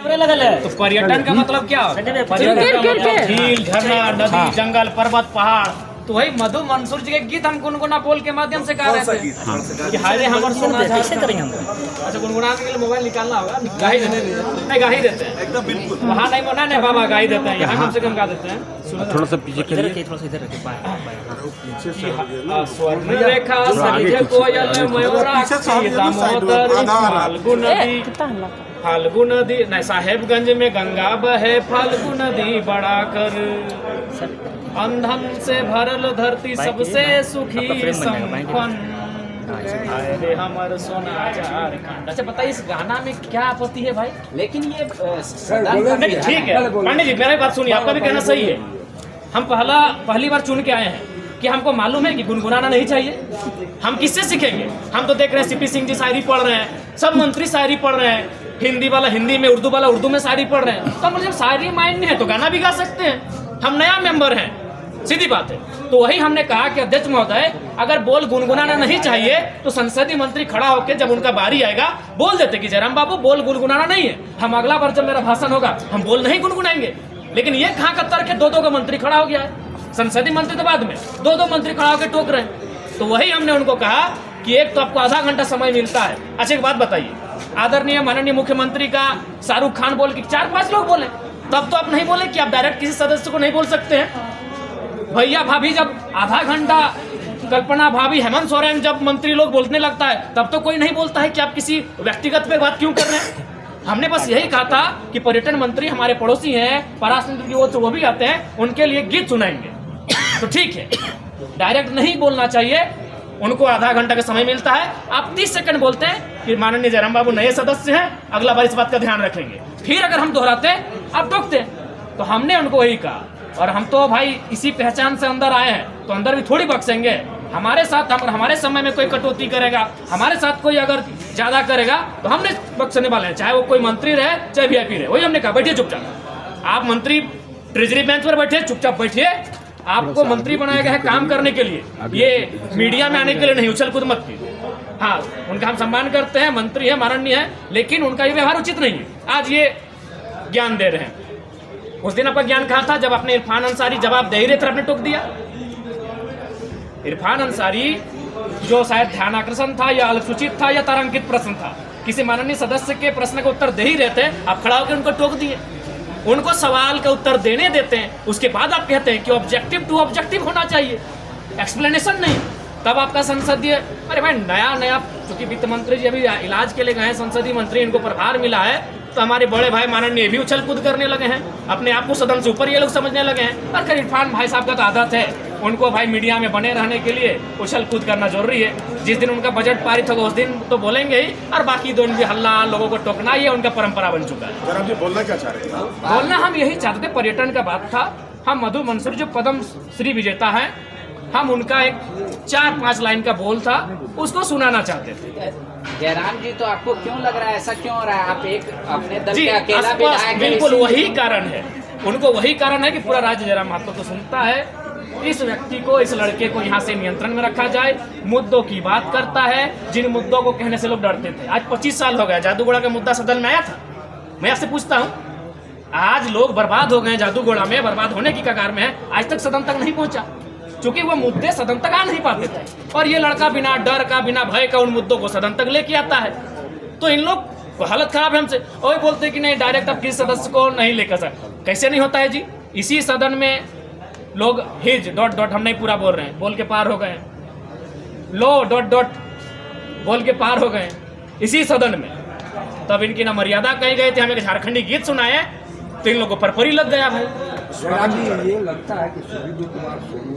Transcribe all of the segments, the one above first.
तो पर्यटन का मतलब क्या? झील, झरना, नदी, जंगल, पर्वत, पहाड़। तो वही मधु मंसूर जी के गीत हम गुनगुना बोल के माध्यम से गा रहे थे कि हाय हमर सोना कैसे करेंगे हम। अच्छा, गुनगुनाने के लिए मोबाइल निकालना होगा, गा ही देने नहीं, गा ही देते हैं एकदम बिल्कुल। वहाँ नहीं मना नहीं बाबा, गा ही देते हैं, यहाँ कम से कम गा देते हैं। थोड़ा सा पीछे करिए, थोड़ा सा इधर रखिए, स्वर्ण रेखा सरिझ कोयल मयूराक्षी दामोदर फाल्गु नदी, फाल्गु नदी नहीं, साहेबगंज में गंगा बहे फाल्गु नदी बड़ा कर, अंधन से भरल धरती सबसे सुखी संपन्न, हमर सोना झारखंड। अच्छा बताइए, इस गाना में क्या आपत्ति है भाई? लेकिन ये ठीक है पांडे जी, मेरी बात सुनिए, आपका भी कहना सही है। हम पहली बार चुन के आए हैं कि हमको मालूम है कि गुनगुनाना नहीं चाहिए। हम किससे सीखेंगे? हम तो देख रहे हैं सीपी सिंह जी शायरी पढ़ रहे हैं, सब मंत्री शायरी पढ़ रहे हैं, हिंदी वाला हिंदी में, उर्दू वाला उर्दू में शायरी पढ़ रहे हैं। तो मतलब जब शायरी माइंड है तो गाना भी गा सकते हैं। हम नया मेंबर हैं, सीधी बात है। तो वही हमने कहा कि अध्यक्ष महोदय, अगर बोल गुनगुनाना नहीं चाहिए तो संसदीय मंत्री खड़ा होकर जब उनका बारी आएगा बोल देते कि जयराम बाबू बोल गुनगुनाना नहीं है, हम अगला बार जब मेरा भाषण होगा हम बोल नहीं गुनगुनाएंगे। लेकिन ये कहाँ का तर्क है? दो का मंत्री खड़ा हो गया है, संसदीय मंत्री तो बाद में, दो मंत्री खड़ा होकर टोक रहे हैं। तो वही हमने उनको कहा कि एक तो आपको आधा घंटा समय मिलता है। अच्छा एक बात बताइए, आदरणीय माननीय मुख्यमंत्री का शाहरुख खान बोल के 4-5 लोग बोले, तब तो आप नहीं बोले कि आप डायरेक्ट किसी सदस्य को नहीं बोल सकते हैं। भैया भाभी जब आधा घंटा, कल्पना भाभी, हेमंत सोरेन जब मंत्री लोग बोलने लगता है तब तो कोई नहीं बोलता है कि आप किसी व्यक्तिगत पे बात क्यों कर रहे हैं। हमने बस यही कहा था कि पर्यटन मंत्री हमारे पड़ोसी हैं, पराशर की ओर से वो भी आते हैं, उनके लिए गीत सुनाएंगे तो ठीक है, डायरेक्ट नहीं बोलना चाहिए। उनको आधा घंटा का समय मिलता है, आप 30 सेकंड बोलते हैं कि माननीय जयराम बाबू नए सदस्य हैं, अगला बार इस बात का ध्यान रखेंगे। फिर अगर हम दोहराते आप टोकते। तो हमने उनको वही कहा, और हम तो भाई इसी पहचान से अंदर आए हैं, तो अंदर भी थोड़ी बख्शेंगे। हमारे साथ हमारे समय में कोई कटौती करेगा, हमारे साथ कोई अगर ज्यादा करेगा तो हमने बख्शने वाले हैं, चाहे वो कोई मंत्री रहे चाहे वीआईपी रहे। वही हमने कहा, बैठिए चुपचाप, आप मंत्री ट्रेजरी बेंच पर बैठिए, चुपचाप बैठिए। आपको मंत्री बनाया गया है काम करने के लिए, ये मीडिया में आने के लिए नहीं, उछल कूद मत कीजिए। हाँ, उनका हम सम्मान करते हैं, मंत्री है, माननीय है, लेकिन उनका ये व्यवहार उचित नहीं है। आज ये ज्ञान दे रहे हैं, उस दिन आपका ज्ञान कहाँ था जब आपने इरफान अंसारी जवाब दे ही रहे थे, आपने टोक दिया। इरफान अंसारी जो शायद ध्यान आकर्षण था या अनुसूचित था या तारांकित प्रश्न था, किसी माननीय सदस्य के प्रश्न का उत्तर दे ही रहे थे, आप खड़ा होकर उनको टोक दिए। उनको सवाल का उत्तर देने देते हैं, उसके बाद आप कहते हैं कि ऑब्जेक्टिव टू ऑब्जेक्टिव होना चाहिए, एक्सप्लेनेशन नहीं। तब आपका संसदीय, अरे भाई नया चूंकि वित्त मंत्री जी अभी इलाज के लिए गए हैं, संसदीय मंत्री, इनको प्रभार मिला है, तो हमारे बड़े भाई माननीय भी उछल कूद करने लगे हैं, अपने आप को सदन से ऊपर ये लोग समझने लगे हैं। और इरफान भाई साहब का तो आदत है, उनको भाई मीडिया में बने रहने के लिए उछल कूद करना जरूरी है। जिस दिन उनका बजट पारित होगा उस दिन तो बोलेंगे ही, और बाकी दिन भी हल्ला, लोगों को टोकना, ये उनका परंपरा बन चुका है। जरा आप बोलना क्या चाह रहे हैं? बोलना हम यही चाहते थे, पर्यटन का बात था। हम मधु मंसूर जो पद्म श्री विजेता है, हम उनका एक 4-5 लाइन का बोल था, उसको सुनाना चाहते थे। जयराम जी, तो आपको क्यों लग रहा है ऐसा क्यों हो रहा है? आप एक अपने दल जी, के अकेला विधायक हैं, बिल्कुल वही कारण है, उनको वही कारण है कि पूरा राज्य जयराम महतो को सुनता है। इस व्यक्ति को, इस लड़के को यहाँ से नियंत्रण में रखा जाए, मुद्दों की बात करता है, जिन मुद्दों को कहने से लोग डरते थे। आज 25 साल हो गया, जादूगोड़ा का मुद्दा सदन में आया था। मैं आपसे पूछता हूँ, आज लोग बर्बाद हो गए, जादूगोड़ा में बर्बाद होने की कगार में है, आज तक सदन तक नहीं पहुंचा, क्योंकि वो मुद्दे सदन तक आ नहीं पाते थे। और ये लड़का बिना डर का, बिना भय का उन मुद्दों को सदन तक लेके आता है। तो इन लोग को हालत खराब है हमसे, और बोलते कि नहीं डायरेक्ट आप किसी सदस्य को नहीं लेकर सकते। कैसे नहीं होता है जी? इसी सदन में लोग हिज ... हम नहीं पूरा बोल रहे हैं, बोल के पार हो गए, लो ... बोल के पार हो गए इसी सदन में। तब इनकी ना मर्यादा कही गए थे, हमें झारखंडी गीत सुनाए तो इन लोगों पर परी लग गया भाई। ये लगता है कि सुशील कुमार सोनू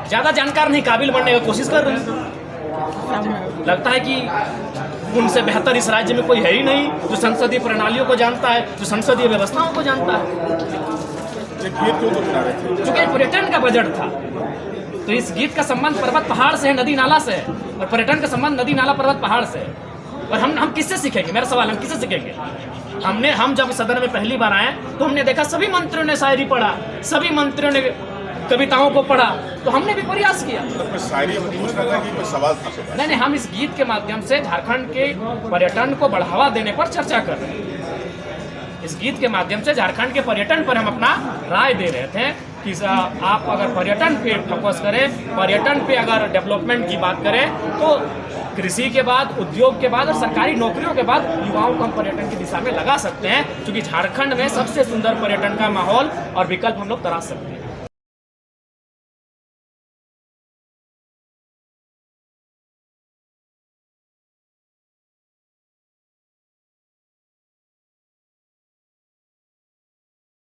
ज्यादा जानकार नहीं, काबिल बनने की कोशिश कर रहे हैं। लगता है कि उनसे बेहतर इस राज्य में कोई है ही नहीं जो संसदीय प्रणालियों को जानता है, जो संसदीय व्यवस्थाओं को जानता है। चूंकि पर्यटन का बजट था, तो इस गीत का संबंध पर्वत पहाड़ से है, नदी नाला से है, और पर्यटन का संबंध नदी नाला पर्वत पहाड़ से है। और हम किससे सीखेंगे? मेरा सवाल, हम किससे सीखेंगे? हम जब सदन में पहली बार आए तो हमने देखा सभी मंत्रियों ने शायरी पढ़ा, सभी मंत्रियों ने कविताओं को पढ़ा, तो हमने भी प्रयास किया। नहीं, हम इस गीत के माध्यम से झारखंड के पर्यटन को बढ़ावा देने पर चर्चा कर रहे हैं। इस गीत के माध्यम से झारखंड के पर्यटन पर हम अपना राय दे रहे थे कि आप अगर पर्यटन पे फोकस करें, पर्यटन पे अगर डेवलपमेंट की बात करें तो कृषि के बाद, उद्योग के बाद और सरकारी नौकरियों के बाद युवाओं को हम पर्यटन की दिशा में लगा सकते हैं, क्योंकि झारखंड में सबसे सुंदर पर्यटन का माहौल और विकल्प हम लोग तलाश सकते हैं।